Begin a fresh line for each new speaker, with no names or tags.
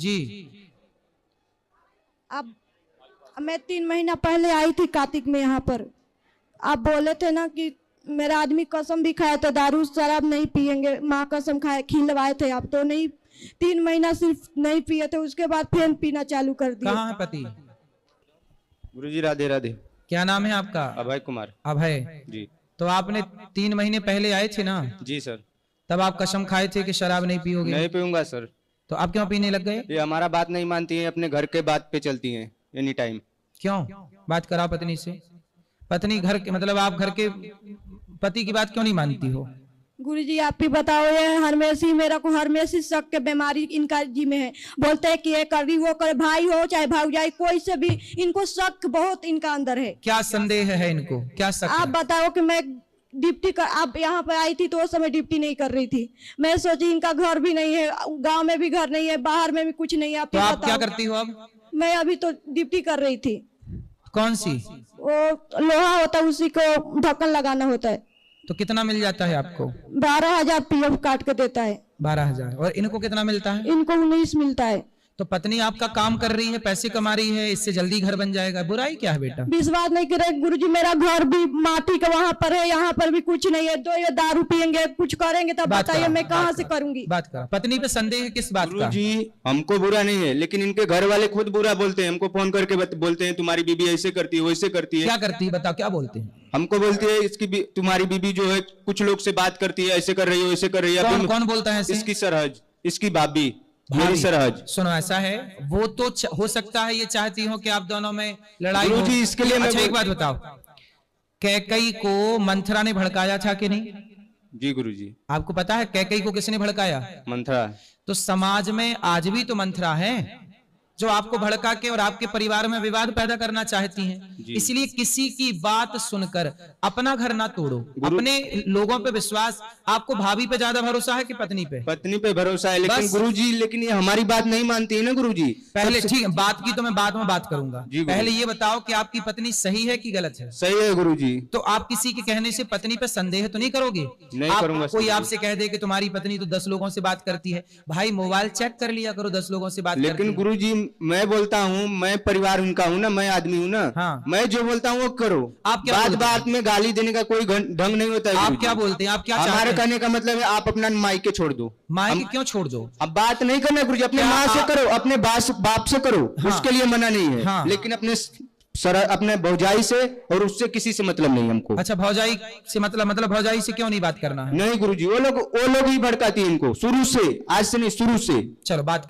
जी।
अब मैं 3 महीना पहले आई थी कार्तिक में यहाँ पर। आप बोले थे ना कि मेरा आदमी कसम भी खाया था दारू शराब नहीं पिएंगे, माँ कसम खाए खिलवाए थे आप तो नहीं। 3 महीना सिर्फ नहीं पिए थे, उसके बाद फिर पीना चालू कर दिए।
कहाँ है पति?
गुरुजी राधे राधे।
क्या नाम है आपका?
अभय कुमार।
अभय
जी।
तो आपने 3 महीने पहले आए थे ना?
जी सर।
तब आप कसम खाए थे कि शराब नहीं पियोगे?
नहीं पीऊंगा सर।
तो आप क्यों पीने लग गए?
ये हमारा बात नहीं मानती है, अपने घर के बात पे चलती हैं एनी टाइम।
क्यों? बात कराओ पत्नी से। पत्नी घर के मतलब आप घर के पति की बात क्यों नहीं मानती हो?
गुरुजी आप ही बताओ, ये हरमेशी मेरा को हरमेशी शक के बीमारी इनका जी में है। बोलते हैं कि ये कर रही वो कर, भाई हो चाहे भाई कोई से भी इनको शक बहुत इनका अंदर है।
क्या संदेह है इनको? क्या शक
आप
है?
बताओ कि मैं डिप्टी कर, आप यहाँ पर आई थी तो उस समय डिप्टी नहीं कर रही थी। मैं सोची इनका घर भी नहीं है, गांव में भी घर नहीं है, बाहर में भी कुछ नहीं है। आप
तो
ही
आप क्या
बताओ।
करती हो अब?
मैं अभी तो डिप्टी कर रही थी।
कौन सी?
वो लोहा होता है उसी को ढक्कन लगाना होता है।
तो कितना मिल जाता है आपको?
12,000 पीएफ काट के देता है।
12,000। और इनको कितना मिलता है?
इनको 19 मिलता है।
तो पत्नी आपका काम कर रही है, पैसे कमा रही है, इससे जल्दी घर बन जाएगा। बुराई क्या है बेटा?
विश्वास नहीं करे गुरुजी, मेरा घर भी माटी का वहाँ पर है, यहाँ पर भी कुछ नहीं है। तो ये दारू पियेंगे कुछ करेंगे तब बताइए मैं कहाँ से करूंगी?
बात करा। पत्नी पे संदेह है किस बात का?
गुरुजी हमको बुरा नहीं है, लेकिन इनके घर वाले खुद बुरा बोलते हैं। हमको फोन करके बोलते हैं तुम्हारी बीबी ऐसे करती है वैसे करती है।
क्या करती है बताओ, क्या बोलते हैं?
हमको बोलती है इसकी तुम्हारी बीबी जो है कुछ लोग से बात करती है, ऐसे कर रही हो ऐसे कर रही है।
कौन कौन बोलता है ऐसे?
इसकी सरहज, इसकी भाभी, मेरी
भाभी।
सरहज।
सुनो ऐसा है, वो तो हो सकता है ये चाहती हो कि आप दोनों में लड़ाई हो।
गुरुजी इसके लिए
अच्छा एक बात बताओ, कैकई को मंथरा ने भड़काया था कि नहीं?
जी गुरुजी।
आपको पता है कैकई को किसने भड़काया?
मंथरा।
तो समाज में आज भी तो मंथरा है जो आपको भड़का के और आपके परिवार में विवाद पैदा करना चाहती हैं। इसलिए किसी की बात सुनकर अपना घर ना तोड़ो। अपने लोगों पे विश्वास, आपको भाभी पे ज्यादा भरोसा है कि पत्नी पे?
पत्नी पे भरोसा है, लेकिन गुरुजी लेकिन ये हमारी बात नहीं मानती है ना गुरुजी।
पहले ठीक है, बात की तो मैं बाद में बात करूंगा।
जी
पहले ये बताओ कि आपकी पत्नी सही है कि गलत है?
सही है गुरुजी।
तो आप किसी के कहने से पत्नी पे संदेह तो नहीं करोगे?
नहीं करूंगा।
कोई आपसे कह दे कि तुम्हारी पत्नी तो 10 लोगों से बात करती है, भाई मोबाइल चेक कर लिया करो, 10 लोगों से बात करती
लेकिन
है।
गुरुजी मैं बोलता हूँ, मैं परिवार उनका हूँ ना, मैं आदमी हूँ ना।
हाँ।
मैं जो बोलता हूँ वो करो।
आप क्या
बात
बोलते हैं?
बात में गाली देने का कोई ढंग नहीं होता है
आप
गुरुजी।
क्या बोलते हैं? आप क्या चाहते
हमारे
हैं?
कहने का मतलब है आप अपना मायके छोड़ दो।
मायके क्यों छोड़ दो?
अब बात नहीं करना गुरुजी, अपने
क्या
माँ से
आप-
करो, अपने बाप से करो।
हाँ।
उसके लिए मना नहीं है।
हाँ।
लेकिन अपने भौजाई से और उससे किसी से मतलब नहीं हमको।
अच्छा भौजाई से मतलब भौजाई से क्यों नहीं बात करना है?
नहीं गुरुजी, वो लोग ही भड़काती है इनको शुरू से, आज से नहीं शुरू से।
चलो बात करो।